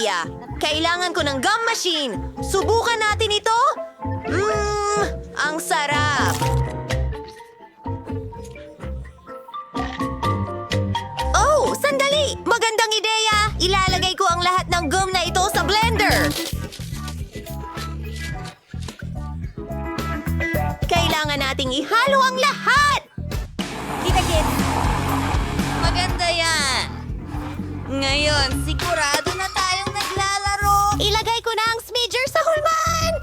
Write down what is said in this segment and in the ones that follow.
ideya. Kailangan ko ng gum machine. Subukan natin ito. Ang sarap. Oh, sandali! Magandang ideya! Ilalagay ko ang lahat ng gum na ito sa blender. Kailangan nating ihalo ang lahat. Kita-kits. Maganda yan. Ngayon, sigurado na tayong naglalaro. Ilagay ko na ang smidger sa hulman.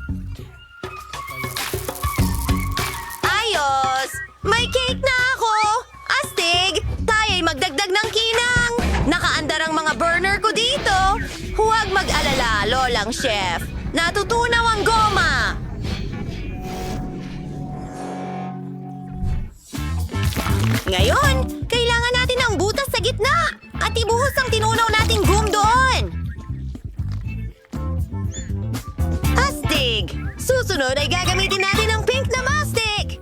Ayos! May cake na ako! Astig! Tayo'y magdagdag ng kinang! Nakaandar ang mga burner ko dito! Huwag mag-alala, Lolang Chef! Natutunaw ang goma! Ngayon, kailangan natin ng butas sa gitna at ibuhos ang tinunaw nating gum doon! Astig! Susunod ay gagamitin natin ang pink na mastic!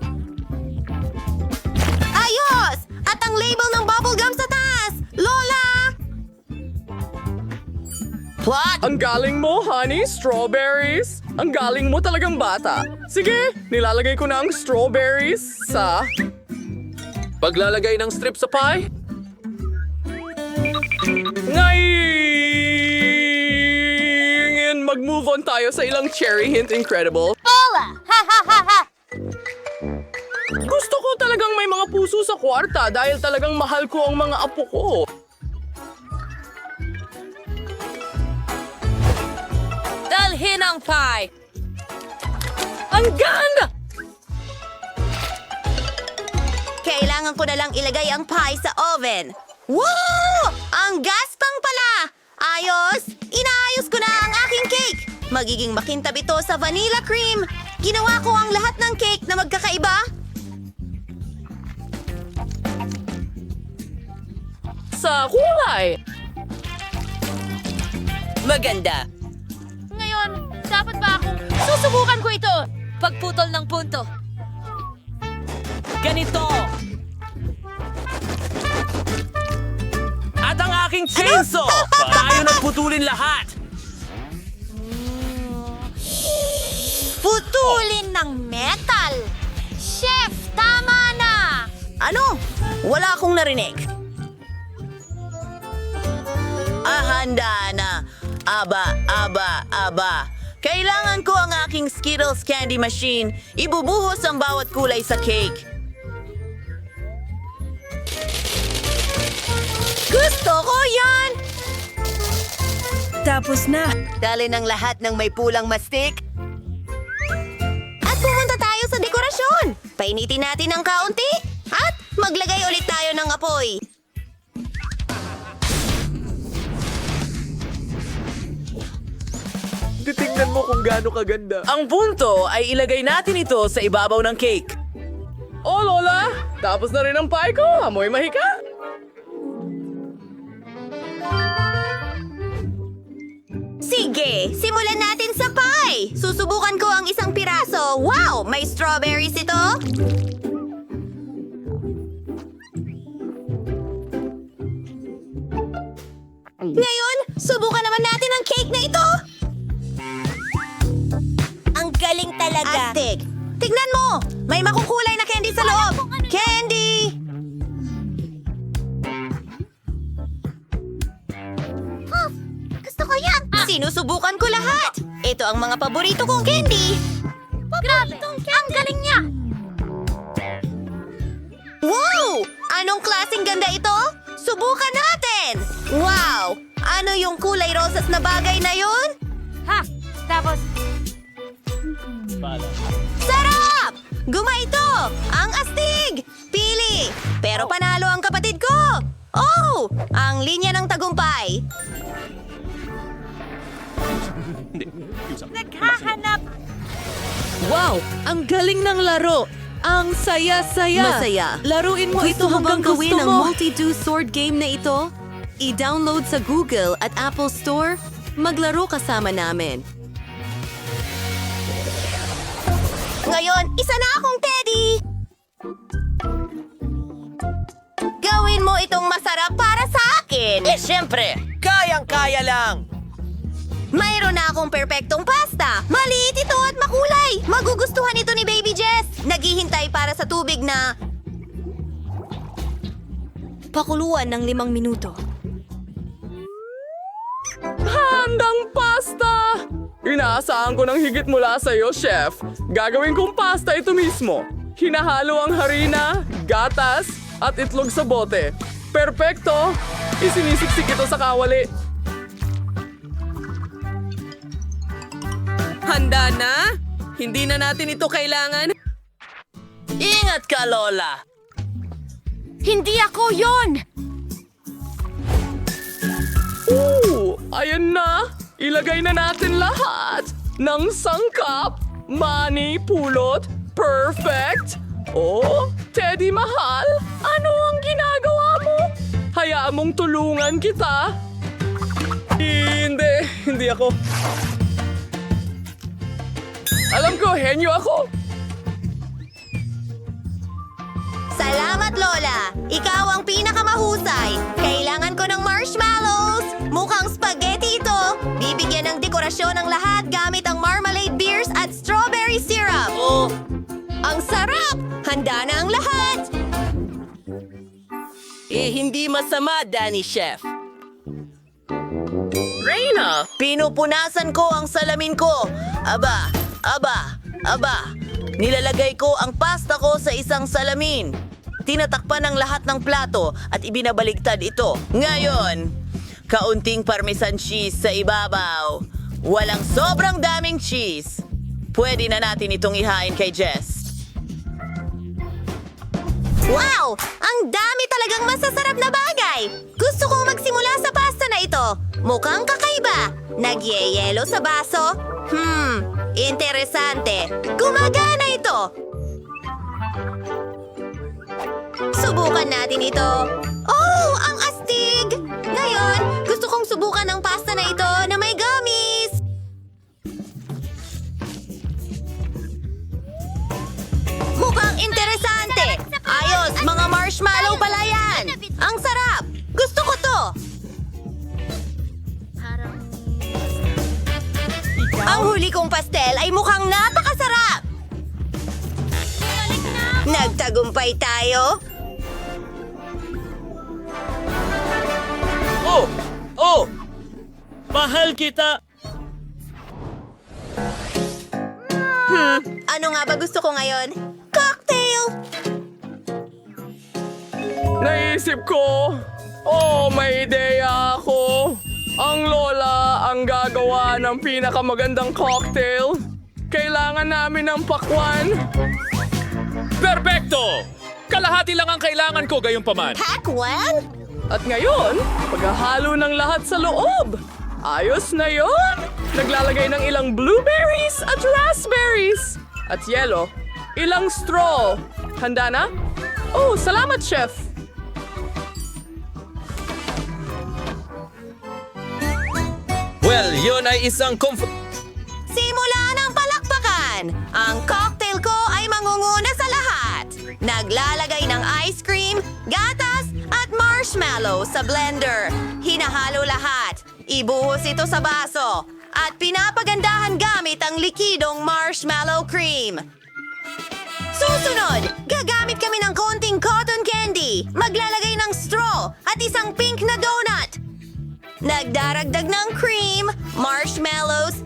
Ayos! At ang label ng bubblegum sa taas! Lola! Plot! Ang galing mo, honey, strawberries. Ang galing mo talagang bata. Sige, nilalagay ko na ang strawberries sa... Paglalagay ng strip sa pie? Ngayon, mag-move on tayo sa ilang cherry hint incredible. Hola! Ha ha ha ha! Gusto ko talagang may mga puso sa kwarta dahil talagang mahal ko ang mga apo ko. Dalhin ang pie! Ang ganda! Kailangan ko na lang ilagay ang pie sa oven. Wow! Ang gaspang pala! Ayos! Inaayos ko na ang aking cake! Magiging makintab ito sa vanilla cream. Ginawa ko ang lahat ng cake na magkakaiba. Sa kulay! Maganda. Ngayon, dapat ba akong... Susubukan ko ito! Pagputol ng punto. Ganito! At ang aking chainsaw! Tayo nagputulin lahat! Putulin ng metal! Chef, tama na! Ano? Wala akong narinig. Handa na. Aba. Kailangan ko ang aking Skittles candy machine. Ibubuhos ang bawat kulay sa cake. Gusto ko yan! Tapos na. Dali ng lahat ng may pulang mastik. At pumunta tayo sa dekorasyon. Painitin natin ng kaunti. At maglagay ulit tayo ng apoy. Titingnan mo kung gaano kaganda. Ang punto ay ilagay natin ito sa ibabaw ng cake. Oh, Lola! Tapos na rin ang pie ko. Amoy mahika. Sige, simulan natin sa pie. Susubukan ko ang isang piraso. Wow! May strawberries ito. Ngayon, subukan naman natin ang cake na ito. Ang galing talaga! Astig. Tignan mo! May makukulay na candy sa loob. Candy! Gusto ko yan! Sinusubukan ko lahat. Ito ang mga paborito kong candy. Grabe! Ang galing niya! Wow! Anong klaseng ganda ito? Subukan natin! Wow! Ano yung kulay rosas na bagay na yun? Ha! Tapos, Sarap! Guma ito! Ang astig! Pili! Pero panalo ang kapatid ko! Oh! Ang linya ng tagumpay! naghahanap! Wow! Ang galing ng laro! Ang saya-saya! Masaya. Laruin mo ito Gusto mo hanggang bang gawin gusto ang mo! multi-do sword game na ito? I-download sa Google at Apple Store. Maglaro kasama namin. Ngayon, isa na akong teddy! Gawin mo itong masarap para sa akin! Siyempre, kayang-kaya lang. Mayroon na akong perpektong pasta. Maliit ito at makulay. Magugustuhan ito ni Baby Jess. Naghihintay para sa tubig na... pakuluan ng 5 minuto. Handang pasta! Inaasahan ko ng higit mula sa iyo, chef. Gagawin kong pasta ito mismo. Hinahalo ang harina, gatas, at itlog sa bote. Perpekto! Isinisiksik ito sa kawali. Handa na? Hindi na natin ito kailangan. Ingat ka, Lola! Hindi ako yon! Ayan na! Ilagay na natin lahat ng sangkap, mani, pulot, perfect! Oh, Teddy mahal, ano ang ginagawa mo? Hayaan mong tulungan kita. Hindi ako. Alam ko, henyo ako. Salamat, Lola! Ikaw ang pinakamahusay! Kailangan ko ng marshmallows! Mukhang spaghetti ito! Bibigyan ng dekorasyon ang lahat gamit ang marmalade beers at strawberry syrup! Oh! Ang sarap! Handa na ang lahat! Hindi masama, Danny Chef. Reyna! Pinupunasan ko ang salamin ko! Aba! Nilalagay ko ang pasta ko sa isang salamin. Tinatakpan ang lahat ng plato at ibinabaligtad ito. Ngayon, kaunting parmesan cheese sa ibabaw. Walang sobrang daming cheese. Pwede na natin itong ihain kay Jess. Wow! Ang dami talagang masasarap na bagay! Gusto kong magsimula sa pasta na ito. Mukhang kakaiba. Nagyeyelo sa baso. Interesante. Gumagana ito. Subukan natin ito. Oh, ang astig! Ngayon, gusto kong subukan ang pasta na ito na may gummies. Mukhang interesante. Ayos, mga marshmallow pala yan. Ang sarap. Gusto ko to. Ang huli kong pastel ay mukhang napakasarap. Nagtagumpay tayo. Oh! Mahal kita! Ano nga ba gusto ko ngayon? Cocktail! Naisip ko! May ideya ako! Ang lola ang gagawa ng pinakamagandang cocktail. Kailangan namin ng pakwan. Perfecto! Kalahati lang ang kailangan ko gayunpaman. Pakwan? At ngayon, paghahalo ng lahat sa loob. Ayos na yon! Naglalagay ng ilang blueberries at raspberries. At yelo, ilang straw. Handa na? Oh, salamat, chef! Well, yun ay isang Simula ng palakpakan! Ang cocktail ko ay mangunguna sa lahat. Naglalagay ng ice cream, gatas, at marshmallow sa blender. Hinahalo lahat. Ibuhos ito sa baso. At pinapagandahan gamit ang likidong marshmallow cream. Susunod, gagamit kami ng konting cotton candy. Maglalagay ng straw at isang pink na donut. Nagdaragdag ng cream, marshmallows,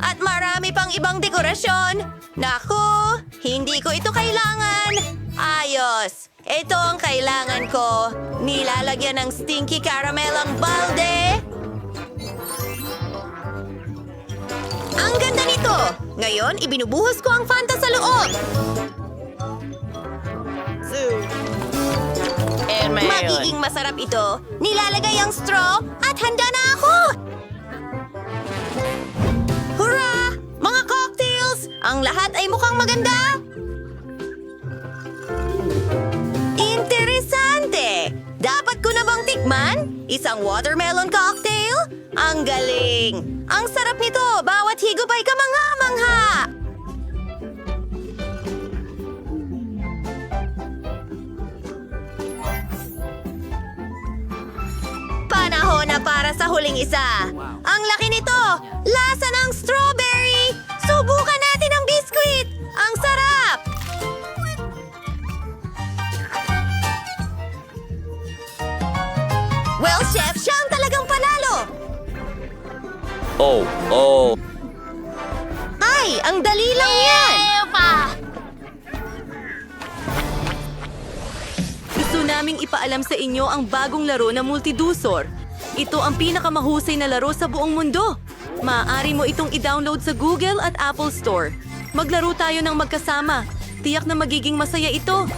at marami pang ibang dekorasyon. Naku, hindi ko ito kailangan. Ayos, ito ang kailangan ko. Nilalagyan ng stinky caramel ang balde. Ang ganda nito. Ngayon, ibinubuhos ko ang Fanta sa loob. Magiging masarap ito. Nilalagay ang straw at handa na ako! Hurra! Mga cocktails! Ang lahat ay mukhang maganda! Interesante! Dapat ko na bang tikman? Isang watermelon cocktail? Ang galing! Ang sarap nito! Bawat higop ay kamangha-mangha! Panahon na para sa huli huling isa. Ang laki nito! Lasa ng strawberry! Subukan natin ang biskwit! Ang sarap! Well, chef, siya ang talagang panalo! Oh. Ay, ang dali lang yan! Eva! Gusto naming ipaalam sa inyo ang bagong laro na Multidusor. Ito ang pinakamahusay na laro sa buong mundo. Maaari mo itong i-download sa Google at Apple Store. Maglaro tayo ng magkasama. Tiyak na magiging masaya ito.